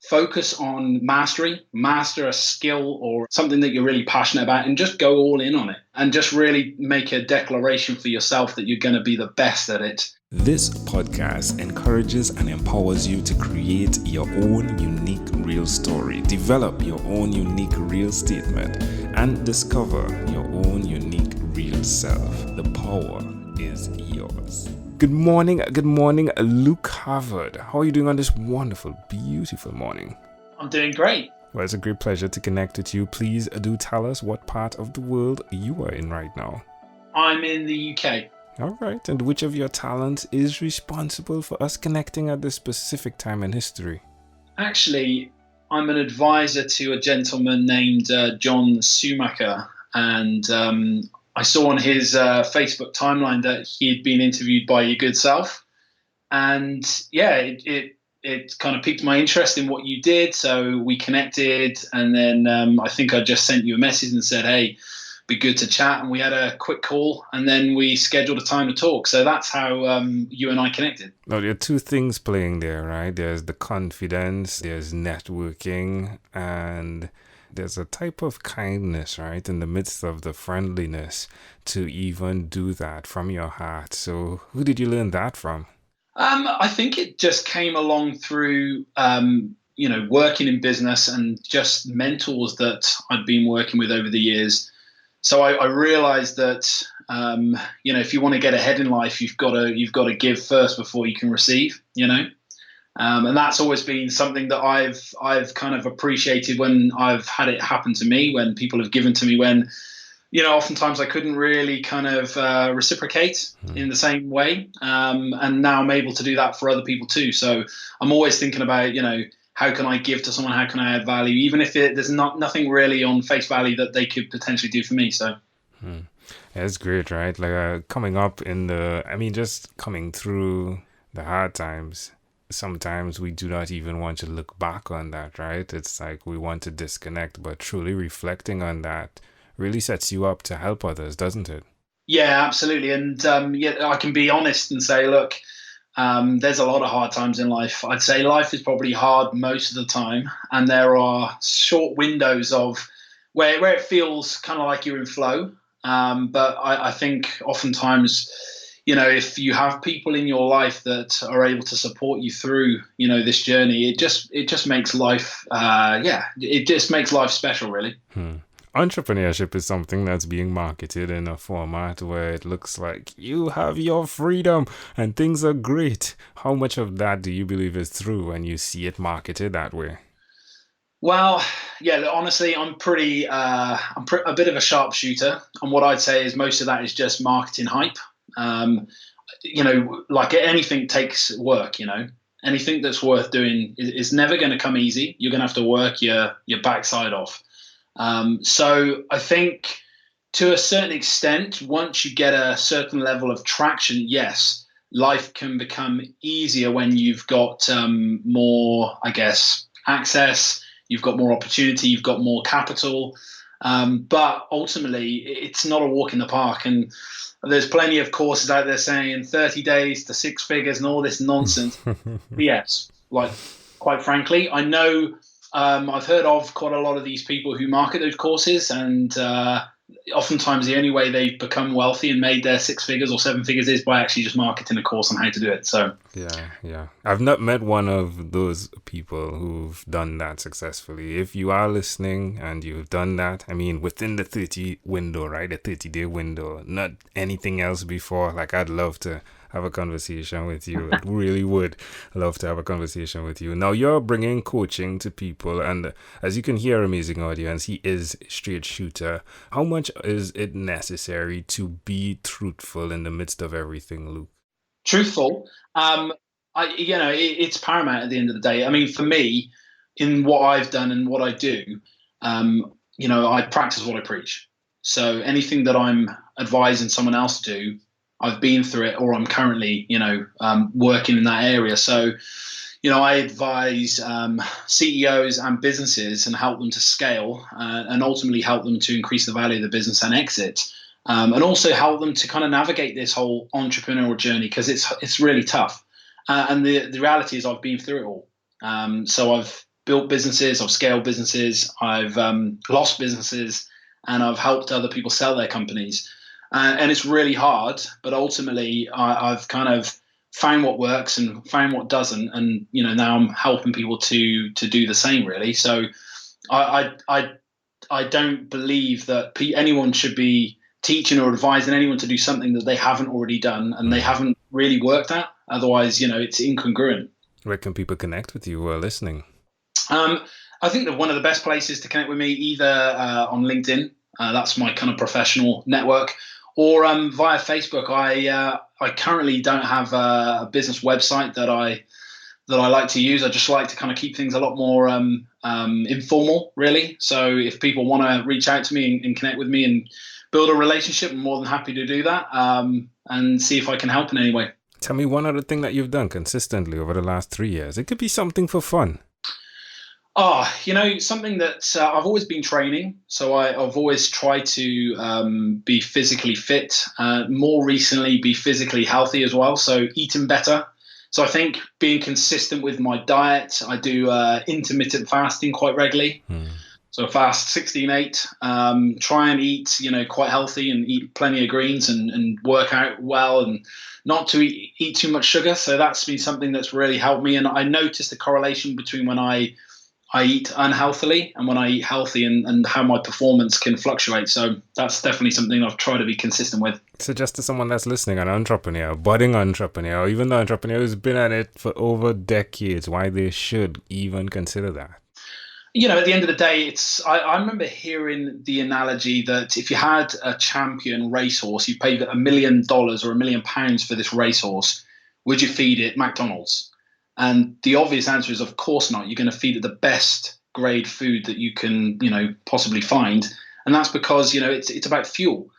focus on mastery, master a skill or something that you're really passionate about, and just go all in on it and just really make a declaration for yourself that you're going to be the best at it. This podcast encourages and empowers you to create your own unique real story, develop your own unique real statement, and discover your own unique real self. The power is yours. Good morning, Luke Havard. How are you doing on this wonderful, beautiful morning? I'm doing great. Well, it's a great pleasure to connect with you. Please do tell us what part of the world you are in right now. I'm in the UK. All right, and which of your talents is responsible for us connecting at this specific time in history? Actually, I'm an advisor to a gentleman named John Schumacher, and I saw on his Facebook timeline that he'd been interviewed by your good self, and yeah, it kind of piqued my interest in what you did. So we connected, and then I think I just sent you a message and said, "Hey, be good to chat," and we had a quick call, and then we scheduled a time to talk. So that's how you and I connected. Now, there are two things playing there, right? There's the confidence, there's networking, and there's a type of kindness, right, in the midst of the friendliness to even do that from your heart. So who did you learn that from? I think it just came along through, working in business and just mentors that I'd been working with over the years. So I realized that, if you want to get ahead in life, you've got to give first before you can receive, and that's always been something that I've kind of appreciated when I've had it happen to me, when people have given to me, when, oftentimes I couldn't really kind of reciprocate in the same way. And now I'm able to do that for other people too. So I'm always thinking about, how can I give to someone? How can I add value? Even if there's nothing really on face value that they could potentially do for me. So. Yeah, it's great, right? Like coming up just coming through the hard times. Sometimes we do not even want to look back on that, right? It's like we want to disconnect, but truly reflecting on that really sets you up to help others, doesn't it? Yeah, absolutely. And I can be honest and say, look, there's a lot of hard times in life. I'd say life is probably hard most of the time, and there are short windows of where it feels kind of like you're in flow. But I think oftentimes, if you have people in your life that are able to support you through, this journey, it just makes life, it just makes life special, really. Entrepreneurship is something that's being marketed in a format where it looks like you have your freedom and things are great. How much of that do you believe is true when you see it marketed that way? Well, yeah, honestly, I'm a bit of a sharpshooter, and what I'd say is most of that is just marketing hype. Like anything takes work. Anything that's worth doing is never going to come easy. You're going to have to work your backside off. So I think to a certain extent, once you get a certain level of traction, yes, life can become easier when you've got more, I guess, access. You've got more opportunity, you've got more capital, but ultimately it's not a walk in the park. And there's plenty of courses out there saying 30 days to six figures and all this nonsense. Yes, like quite frankly, I know I've heard of quite a lot of these people who market those courses, and oftentimes the only way they've become wealthy and made their six figures or seven figures is by actually just marketing a course on how to do it. So yeah. I've not met one of those people who've done that successfully. If you are listening and you've done that, within the 30 window, right? The 30-day window, not anything else before, like I'd love to have a conversation with you. I really would love to have a conversation with you. Now, you're bringing coaching to people, and as you can hear, amazing audience, he is a straight shooter. How much is it necessary to be truthful in the midst of everything, Luke? Truthful. It's paramount at the end of the day. For me, in what I've done and what I do, I practice what I preach. So anything that I'm advising someone else to do, I've been through it, or I'm currently, working in that area. So, I advise CEOs and businesses and help them to scale and ultimately help them to increase the value of the business and exit. And also help them to kind of navigate this whole entrepreneurial journey, because it's really tough. And the reality is I've been through it all. So I've built businesses, I've scaled businesses, I've lost businesses, and I've helped other people sell their companies. And it's really hard, but ultimately I've kind of found what works and found what doesn't, and now I'm helping people to do the same, really. So I don't believe that anyone should be teaching or advising anyone to do something that they haven't already done and they haven't really worked at. Otherwise, it's incongruent. Where can people connect with you who are listening? I think that one of the best places to connect with me, either on LinkedIn, that's my kind of professional network, or via Facebook. I currently don't have a business website that I like to use. I just like to kind of keep things a lot more informal, really. So if people want to reach out to me and connect with me and build a relationship, I'm more than happy to do that, and see if I can help in any way. Tell me one other thing that you've done consistently over the last 3 years. It could be something for fun. Something that I've always been training. So I've always tried to be physically fit, more recently be physically healthy as well. So eating better. So I think being consistent with my diet, I do intermittent fasting quite regularly. So fast 16-8, try and eat, quite healthy and eat plenty of greens and work out well and not to eat too much sugar. So that's been something that's really helped me. And I noticed a correlation between when I eat unhealthily and when I eat healthy and how my performance can fluctuate. So that's definitely something I've tried to be consistent with. So just to someone that's listening, an entrepreneur, budding entrepreneur, or even the entrepreneur who's been at it for over decades, why they should even consider that? At the end of the day, I remember hearing the analogy that if you had a champion racehorse, you paid $1 million or £1 million for this racehorse, would you feed it McDonald's? And the obvious answer is, of course not. You're going to feed it the best grade food that you can, possibly find. And that's because, it's about fuel.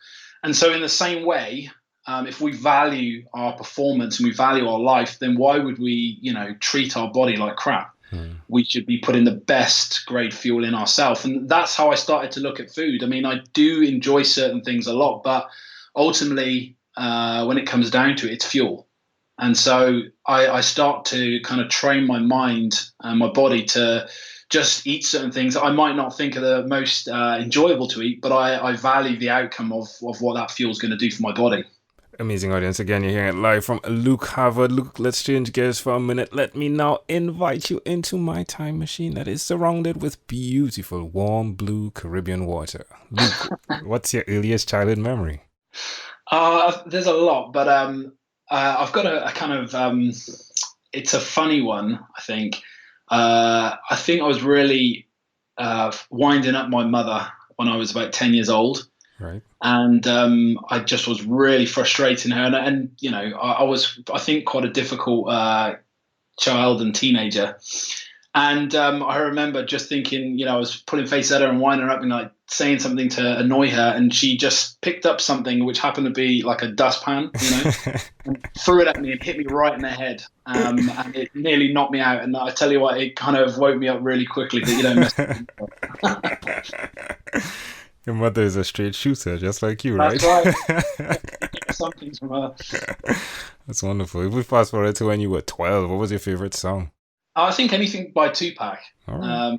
And so in the same way, if we value our performance and we value our life, then why would we, treat our body like crap? We should be putting the best grade fuel in ourselves. And that's how I started to look at food. I mean, I do enjoy certain things a lot, but ultimately, when it comes down to it, it's fuel. And so I start to kind of train my mind and my body to just eat certain things that I might not think are the most enjoyable to eat, but I value the outcome of what that fuel is going to do for my body. Amazing audience. Again, you're hearing it live from Luke Havard. Luke, let's change gears for a minute. Let me now invite you into my time machine that is surrounded with beautiful, warm, blue Caribbean water. Luke, what's your earliest childhood memory? There's a lot, but I've got a kind of, it's a funny one, I think. I think I was really winding up my mother when I was about 10 years old. Right. And I just was really frustrating her. And I was, I think, quite a difficult child and teenager. And I remember just thinking, I was putting face at her and winding her up and like saying something to annoy her. And she just picked up something which happened to be like a dustpan, and threw it at me and hit me right in the head. And it nearly knocked me out. And I tell you what, it kind of woke me up really quickly that you don't mess with me. Your mother is a straight shooter, just like you, right? That's right. Some things from her. That's wonderful. If we fast forward to when you were 12, what was your favorite song? I think anything by Tupac. Right.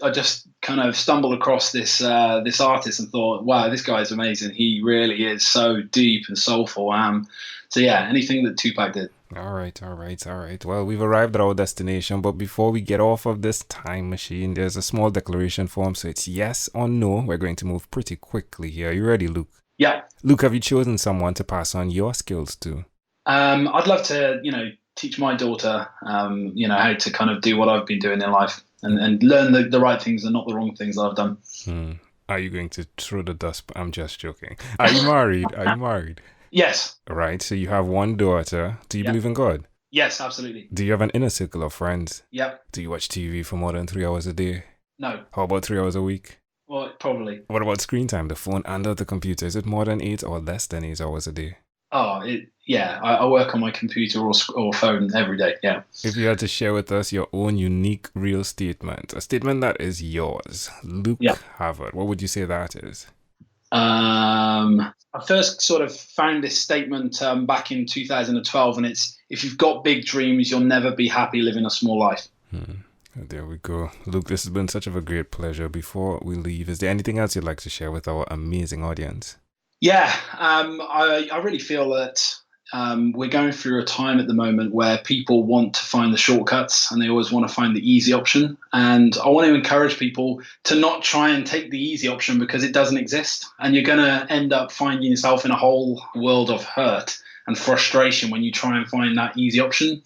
I just kind of stumbled across this artist and thought, wow, this guy's amazing. He really is so deep and soulful. So yeah, anything that Tupac did. All right. Well, we've arrived at our destination, but before we get off of this time machine, there's a small declaration form, so it's yes or no. We're going to move pretty quickly here. Are you ready, Luke? Yeah. Luke, have you chosen someone to pass on your skills to? I'd love to, teach my daughter, how to kind of do what I've been doing in life and learn the right things and not the wrong things that I've done. Are you going to throw the dust? I'm just joking. Are you married? Yes. Right. So you have one daughter. Do you believe in God? Yes, absolutely. Do you have an inner circle of friends? Yep. Do you watch TV for more than 3 hours a day? No. How about 3 hours a week? Well, probably. What about screen time, the phone and the computer? Is it more than 8 or less than 8 hours a day? I work on my computer or phone every day, yeah. If you had to share with us your own unique real statement, a statement that is yours, Luke Havard, what would you say that is? I first sort of found this statement back in 2012, and it's, if you've got big dreams, you'll never be happy living a small life. There we go. Luke, this has been such of a great pleasure. Before we leave, is there anything else you'd like to share with our amazing audience? Yeah, I really feel that we're going through a time at the moment where people want to find the shortcuts and they always want to find the easy option. And I want to encourage people to not try and take the easy option because it doesn't exist. And you're going to end up finding yourself in a whole world of hurt and frustration when you try and find that easy option.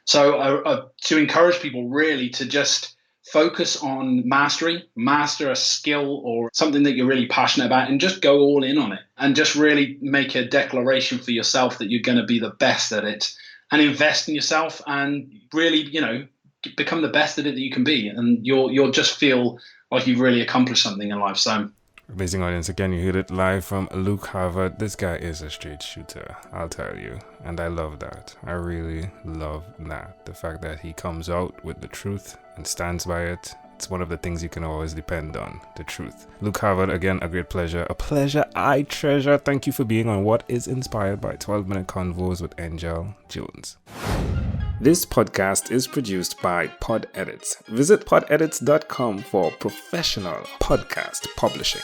So to encourage people really to just focus on master a skill or something that you're really passionate about and just go all in on it and just really make a declaration for yourself that you're going to be the best at it and invest in yourself and really, become the best at it that you can be. And you'll just feel like you've really accomplished something in life. So amazing audience. Again, you heard it live from Luke Havard. This guy is a straight shooter, I'll tell you. And I love that. I really love that. The fact that he comes out with the truth and stands by it. It's one of the things you can always depend on, the truth. Luke Havard, again, a great pleasure. A pleasure I treasure. Thank you for being on what is inspired by 12-Minute Convos with Angel Jones. This podcast is produced by Pod Edits. Visit podedits.com for professional podcast publishing.